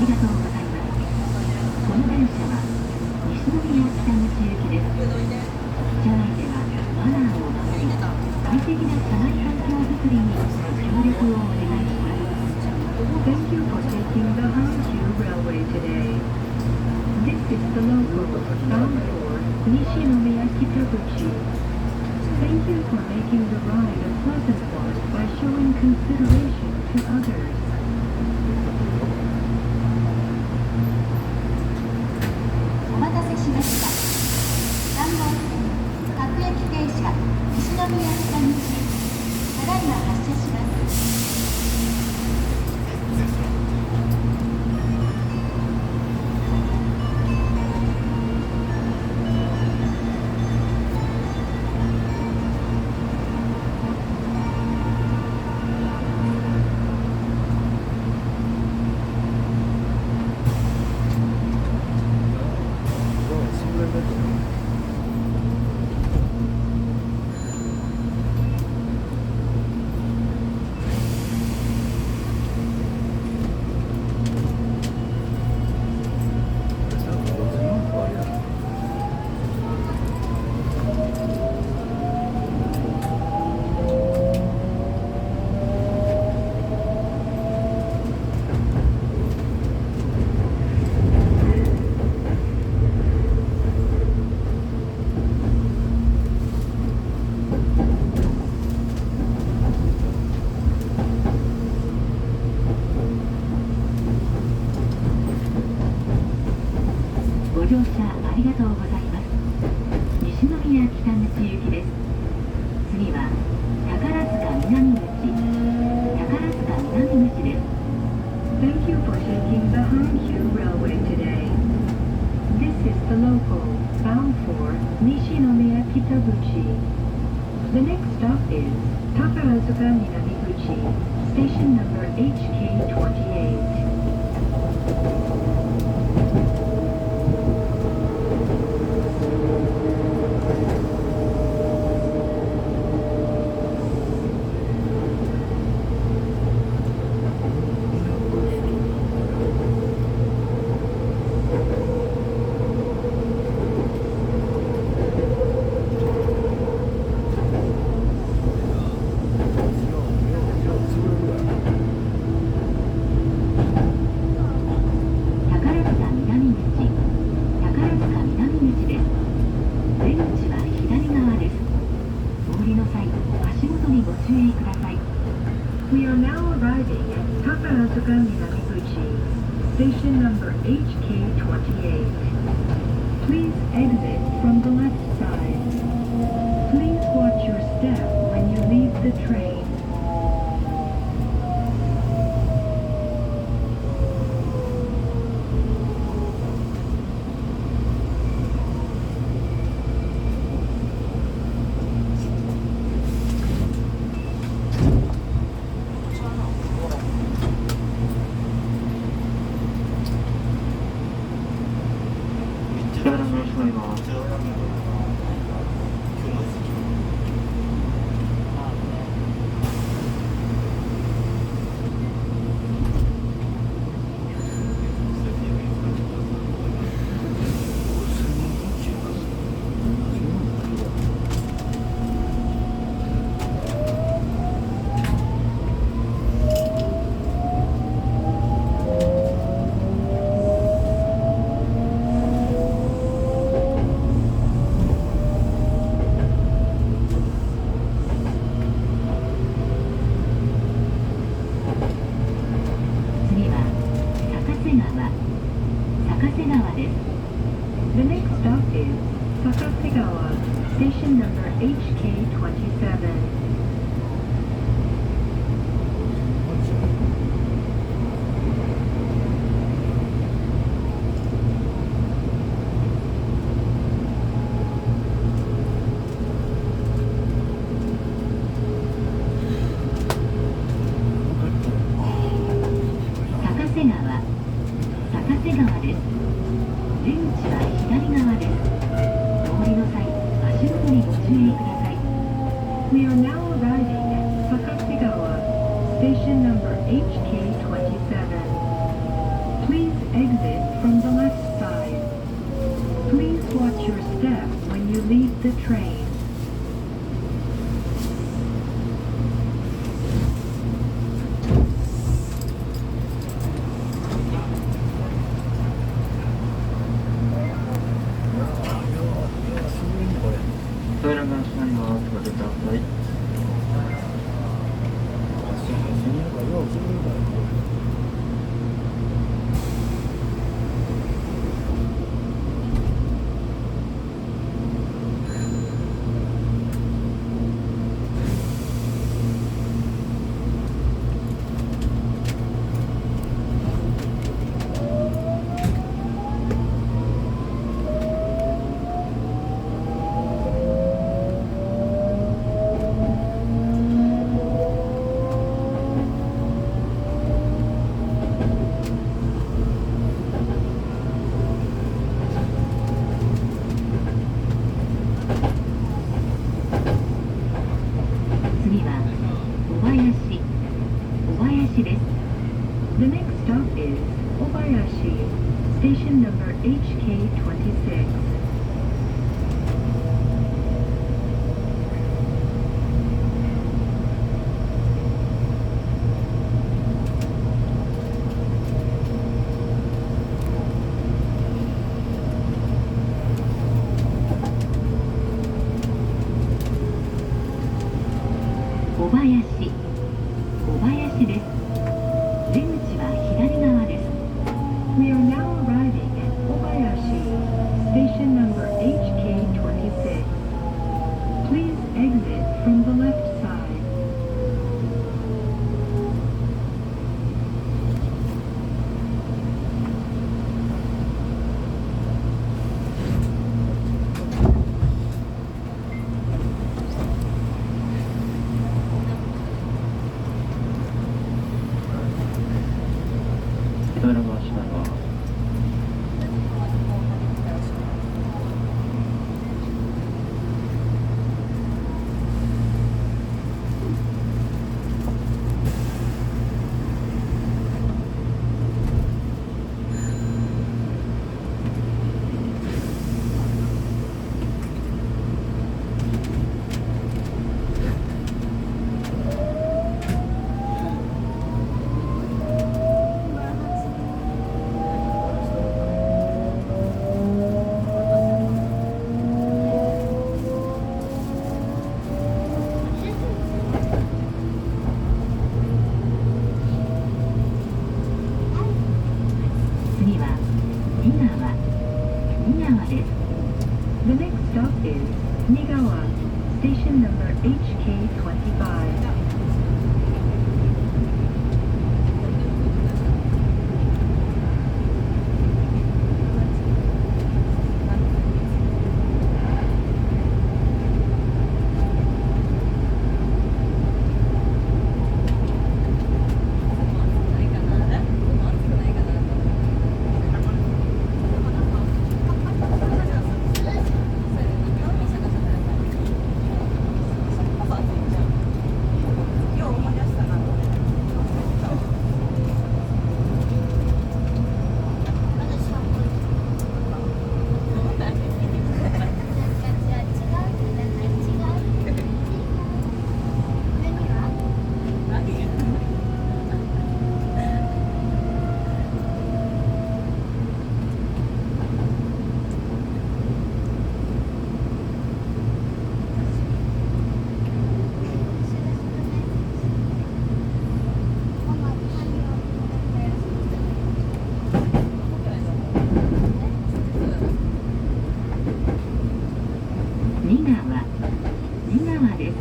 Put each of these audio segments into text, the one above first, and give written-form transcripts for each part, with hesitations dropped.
りがとうございます。この電車は西宮北口行きです。車内ではマナーを守り、快適な車内環境づくりにご協力をお願いします。Thank you for taking the Hankyu Railway today. This is the local bound for Nishinomiya Kitaguchi. Thank you for making the ride a pleasant one by showing consideration to others. お待たせしました。3番線各駅停車西宮北口、ただいま発車します。ご乗車ありがとうございます。西宮北口行きです。次は宝塚南口、宝塚南口です。Thank you for taking the Hankyu Railway today. This is the local bound for Nishinomiya Kitaguchi. The next stop is Takarazuka Minamiguchi, station number HK28. 足元にご注意ください。We are now arriving at Takarazuka Minamiguchi, station number HK28. Please exit from the left side. Please watch your step when you leave the train. 次は高瀬川、高瀬川です。The next stop is Sakasegawa, station number HK27. 高瀬川です。出口は左側です。通りの際、足元にご注意ください。We are now arriving at Sakasegawa, station number HK27. Please exit from the left side. Please watch your step when you leave the train. 扉が閉まります。ご注意ください。次は小林です。The next stop is Obayashi, station number HK26. 小林です。出口は左側です。We are now arriving at Obayashi, station number HK26. Please exit from the left side. 扉が閉まります。次は仁川です。The next stop is Nigawa, station number HK25. 仁川です。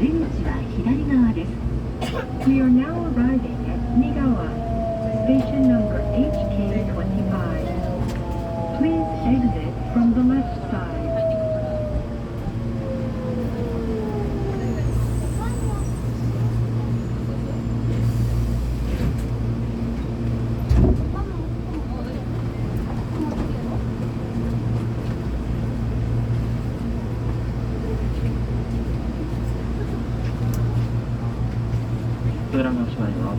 出口は左側です。We are now arriving at Nigawa, station number HK25. Please exit from the left side. 扉が閉まります。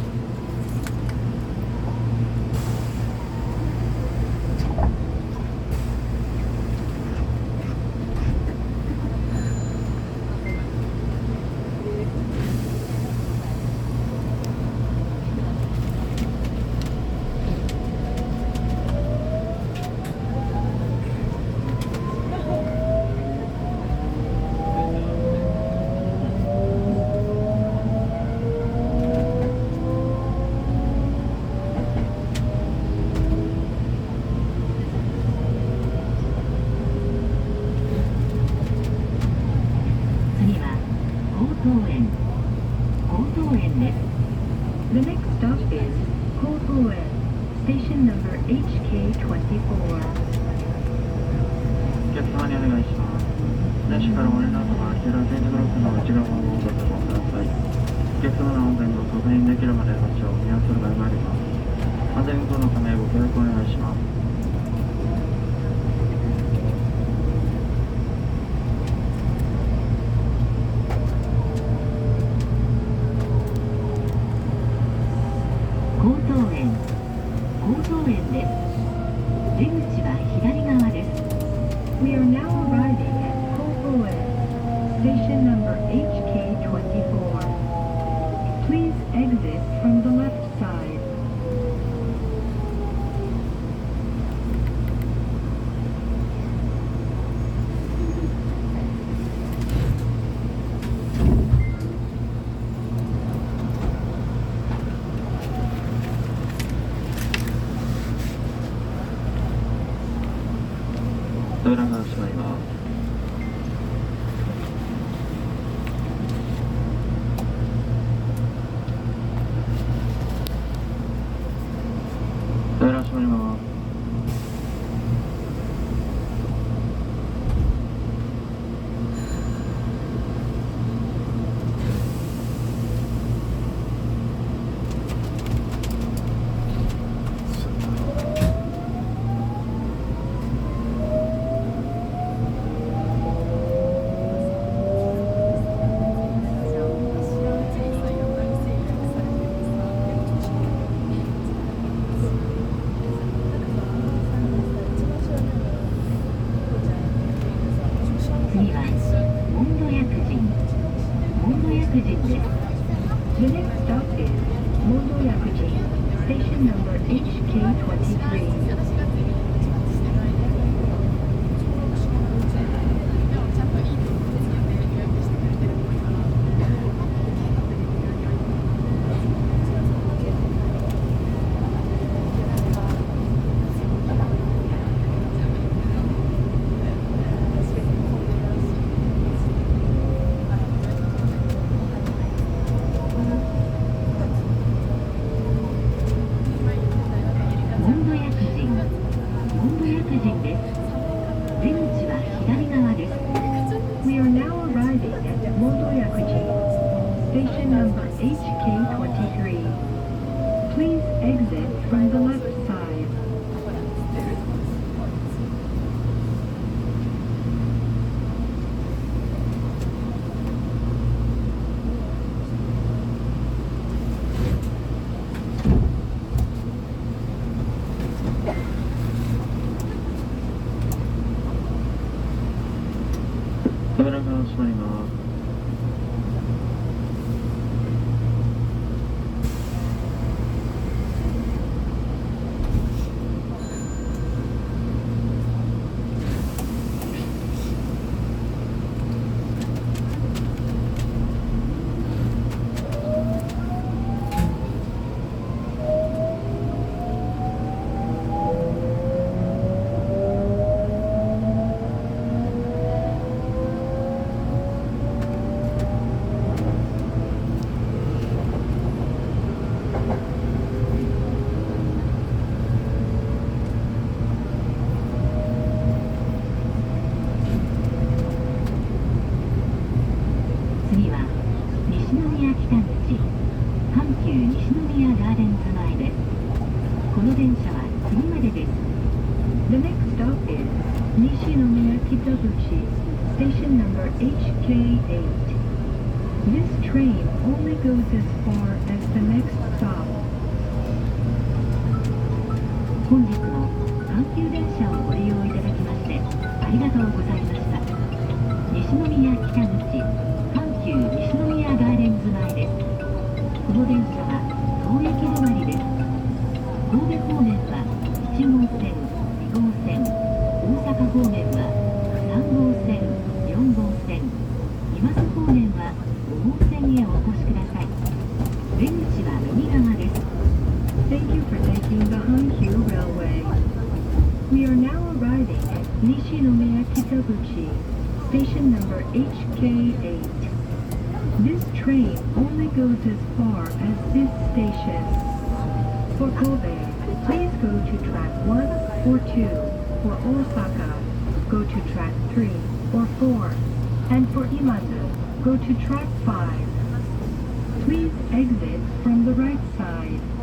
Station number HK24. お客様にお願いします。電車から降りる後は左点字ブロックの内側をご確認ください。お客様の安全を確認できるまで発車を見合わせる場合があります。安全運行のためご協力お願いします。江東園です。出口は左側です。We are now arriving at 江東園 Station number HK24. Please exit from the left side. 扉が閉まります。扉閉まります。次はモンド薬人です。The next stop is Mondo Yakujin, station number HK23. モンド薬人です。出口は左側です。We are now arriving at Mondo Yakujin, station number HK23. Please exit from the left side. 扉が閉まります。次は西宮北口阪急西宮ガーデンズ前です。この電車は次までです。The next stop is 西宮北口 station number HK8. This train only goes as far as the next stop. 本日も阪急電車をご利用いただきましてありがとうございました。西宮北口阪急西宮ガーデンズ前です。この電車は当駅止まりです。神戸方面は1号線、2号線、大阪方面は3号線、4号線、今津方面は5号線へお越しください。出口は右側です。Thank you for taking the Hankyu Railway. We are now arriving at Nishinomiya Kitaguchi, station number HK8. This train only goes as far as this station. For Kobe, please go to track 1 or 2. For Osaka, go to track 3 or 4. And for Imanu, go to track 5. Please exit from the right side.